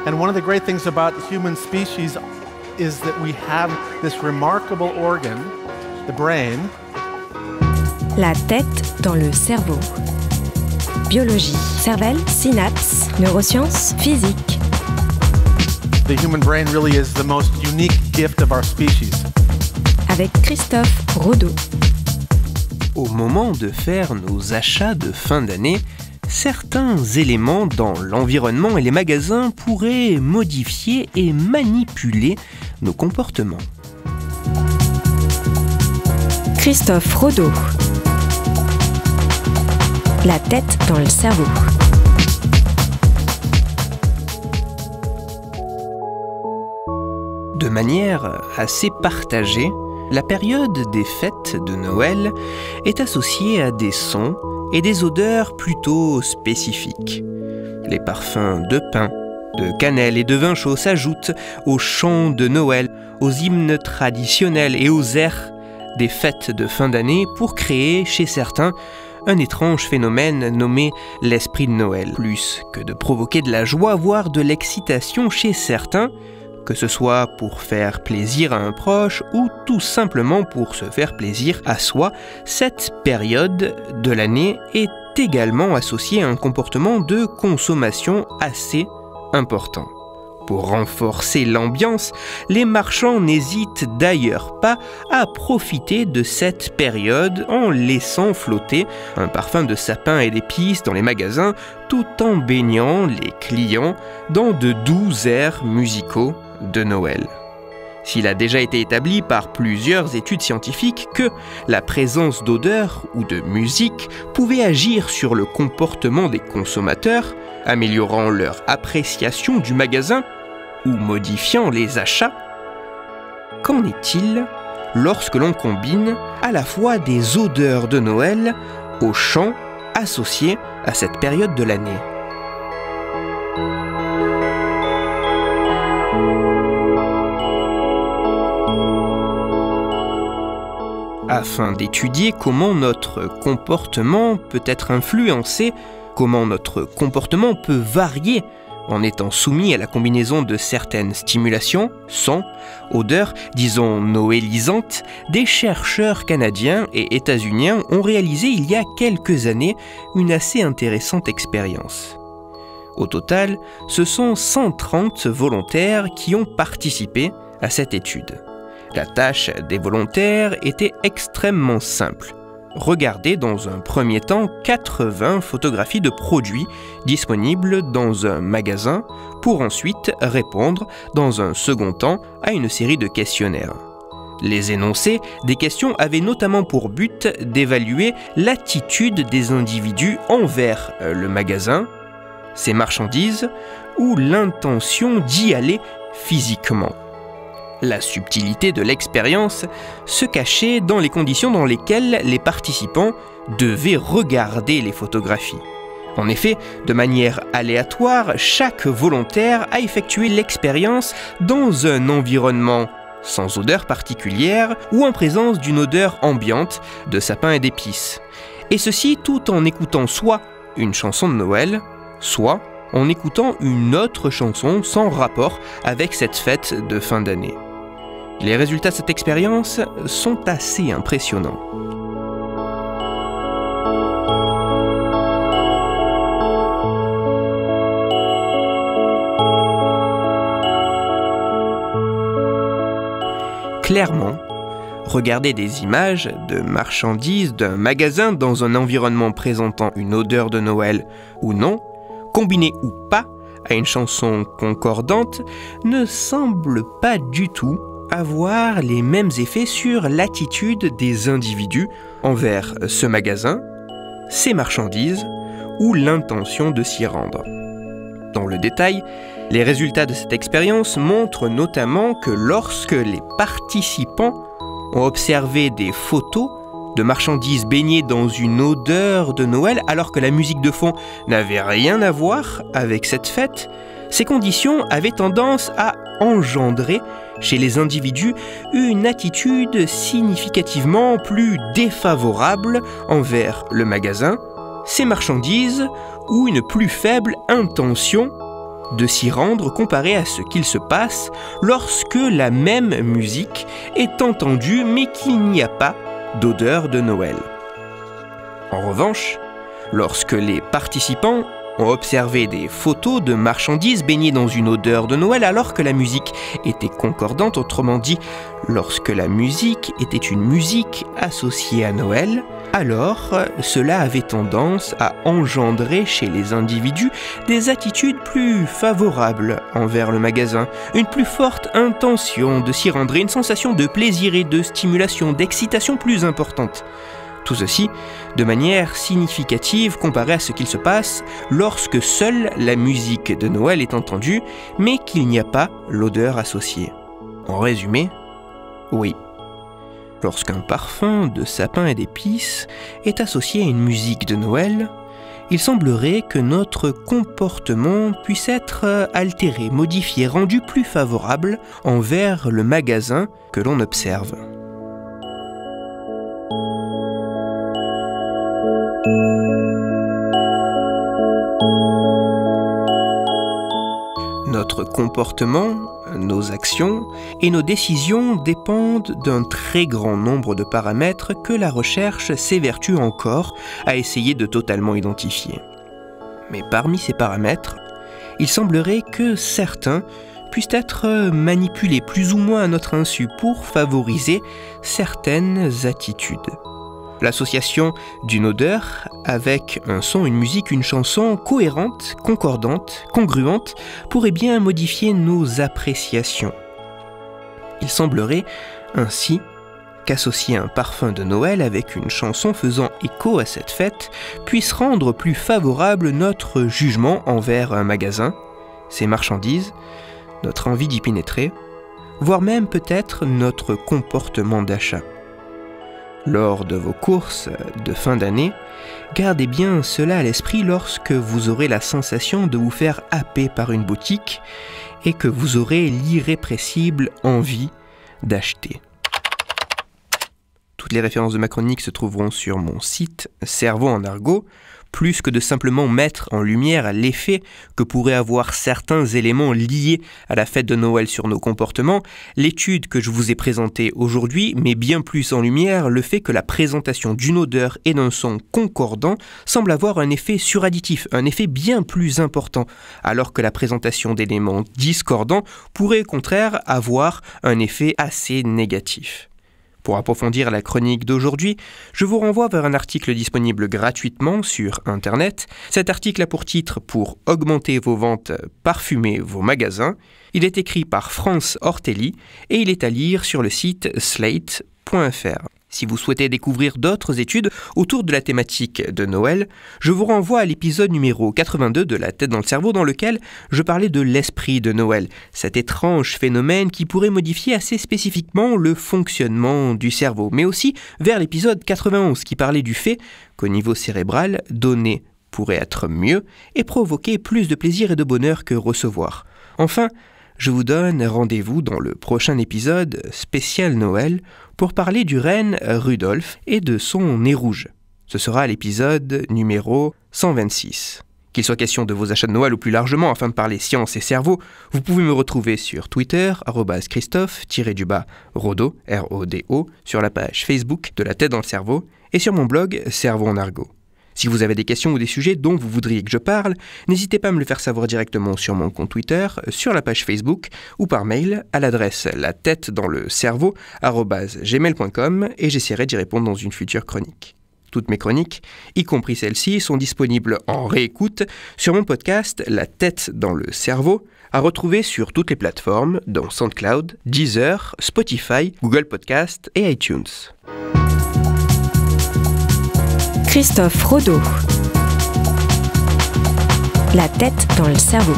And one of the great things about human species is that we have this remarkable organ, the brain. La tête dans le cerveau. Biologie, cervelle, synapses, neurosciences, physique. The human brain really is the most unique gift of our species. Avec Christophe Rodeau. Au moment de faire nos achats de fin d'année, certains éléments dans l'environnement et les magasins pourraient modifier et manipuler nos comportements. Christophe Rodeau. La tête dans le cerveau. De manière assez partagée, la période des fêtes de Noël est associée à des sons et des odeurs plutôt spécifiques. Les parfums de pain, de cannelle et de vin chaud s'ajoutent aux chants de Noël, aux hymnes traditionnels et aux airs des fêtes de fin d'année pour créer chez certains un étrange phénomène nommé l'esprit de Noël. Plus que de provoquer de la joie, voire de l'excitation chez certains, que ce soit pour faire plaisir à un proche ou tout simplement pour se faire plaisir à soi, cette période de l'année est également associée à un comportement de consommation assez important. Pour renforcer l'ambiance, les marchands n'hésitent d'ailleurs pas à profiter de cette période en laissant flotter un parfum de sapin et d'épices dans les magasins, tout en baignant les clients dans de doux airs musicaux de Noël. S'il a déjà été établi par plusieurs études scientifiques que la présence d'odeurs ou de musique pouvait agir sur le comportement des consommateurs, améliorant leur appréciation du magasin ou modifiant les achats, qu'en est-il lorsque l'on combine à la fois des odeurs de Noël aux chants associés à cette période de l'année ? Afin d'étudier comment notre comportement peut être influencé, comment notre comportement peut varier en étant soumis à la combinaison de certaines stimulations, sons, odeurs, disons noélisantes, des chercheurs canadiens et états-uniens ont réalisé il y a quelques années une assez intéressante expérience. Au total, ce sont 130 volontaires qui ont participé à cette étude. La tâche des volontaires était extrêmement simple. Regarder dans un premier temps 80 photographies de produits disponibles dans un magasin pour ensuite répondre dans un second temps à une série de questionnaires. Les énoncés des questions avaient notamment pour but d'évaluer l'attitude des individus envers le magasin, ses marchandises ou l'intention d'y aller physiquement. La subtilité de l'expérience se cachait dans les conditions dans lesquelles les participants devaient regarder les photographies. En effet, de manière aléatoire, chaque volontaire a effectué l'expérience dans un environnement sans odeur particulière ou en présence d'une odeur ambiante de sapin et d'épices. Et ceci tout en écoutant soit une chanson de Noël, soit en écoutant une autre chanson sans rapport avec cette fête de fin d'année. Les résultats de cette expérience sont assez impressionnants. Clairement, regarder des images de marchandises d'un magasin dans un environnement présentant une odeur de Noël ou non, combiné ou pas à une chanson concordante, ne semble pas du tout avoir les mêmes effets sur l'attitude des individus envers ce magasin, ses marchandises ou l'intention de s'y rendre. Dans le détail, les résultats de cette expérience montrent notamment que lorsque les participants ont observé des photos de marchandises baignées dans une odeur de Noël alors que la musique de fond n'avait rien à voir avec cette fête, ces conditions avaient tendance à engendrer chez les individus une attitude significativement plus défavorable envers le magasin, ses marchandises ou une plus faible intention de s'y rendre comparé à ce qu'il se passe lorsque la même musique est entendue mais qu'il n'y a pas d'odeur de Noël. En revanche, lorsque les participants ont observé des photos de marchandises baignées dans une odeur de Noël alors que la musique était concordante, autrement dit, lorsque la musique était une musique associée à Noël, alors cela avait tendance à engendrer chez les individus des attitudes plus favorables envers le magasin, une plus forte intention de s'y rendre et une sensation de plaisir et de stimulation, d'excitation plus importante. Tout ceci de manière significative comparé à ce qu'il se passe lorsque seule la musique de Noël est entendue, mais qu'il n'y a pas l'odeur associée. En résumé, oui. Lorsqu'un parfum de sapin et d'épices est associé à une musique de Noël, il semblerait que notre comportement puisse être altéré, modifié, rendu plus favorable envers le magasin que l'on observe. Notre comportement, nos actions et nos décisions dépendent d'un très grand nombre de paramètres que la recherche s'évertue encore à essayer de totalement identifier. Mais parmi ces paramètres, il semblerait que certains puissent être manipulés plus ou moins à notre insu pour favoriser certaines attitudes. L'association d'une odeur avec un son, une musique, une chanson cohérente, concordante, congruente pourrait bien modifier nos appréciations. Il semblerait ainsi qu'associer un parfum de Noël avec une chanson faisant écho à cette fête puisse rendre plus favorable notre jugement envers un magasin, ses marchandises, notre envie d'y pénétrer, voire même peut-être notre comportement d'achat. Lors de vos courses de fin d'année, gardez bien cela à l'esprit lorsque vous aurez la sensation de vous faire happer par une boutique et que vous aurez l'irrépressible envie d'acheter. Toutes les références de ma chronique se trouveront sur mon site Cerveau en argot. Plus que de simplement mettre en lumière l'effet que pourraient avoir certains éléments liés à la fête de Noël sur nos comportements, l'étude que je vous ai présentée aujourd'hui met bien plus en lumière le fait que la présentation d'une odeur et d'un son concordant semble avoir un effet suradditif, un effet bien plus important, alors que la présentation d'éléments discordants pourrait au contraire avoir un effet assez négatif. Pour approfondir la chronique d'aujourd'hui, je vous renvoie vers un article disponible gratuitement sur Internet. Cet article a pour titre « Pour augmenter vos ventes, parfumer vos magasins ». Il est écrit par France Ortelli et il est à lire sur le site slate.fr. Si vous souhaitez découvrir d'autres études autour de la thématique de Noël, je vous renvoie à l'épisode numéro 82 de La tête dans le cerveau dans lequel je parlais de l'esprit de Noël, cet étrange phénomène qui pourrait modifier assez spécifiquement le fonctionnement du cerveau, mais aussi vers l'épisode 91 qui parlait du fait qu'au niveau cérébral, donner pourrait être mieux et provoquer plus de plaisir et de bonheur que recevoir. Enfin, je vous donne rendez-vous dans le prochain épisode spécial Noël pour parler du renne Rudolf et de son nez rouge. Ce sera l'épisode numéro 126. Qu'il soit question de vos achats de Noël ou plus largement afin de parler science et cerveau, vous pouvez me retrouver sur Twitter, @Christophe-Rodo, R-O-D-O, sur la page Facebook de La tête dans le cerveau et sur mon blog Cerveau en argot. Si vous avez des questions ou des sujets dont vous voudriez que je parle, n'hésitez pas à me le faire savoir directement sur mon compte Twitter, sur la page Facebook ou par mail à l'adresse latettedanslecerveau@gmail.com et j'essaierai d'y répondre dans une future chronique. Toutes mes chroniques, y compris celles-ci, sont disponibles en réécoute sur mon podcast La tête dans le cerveau, à retrouver sur toutes les plateformes dont SoundCloud, Deezer, Spotify, Google Podcast et iTunes. Christophe Rodo. La tête dans le cerveau.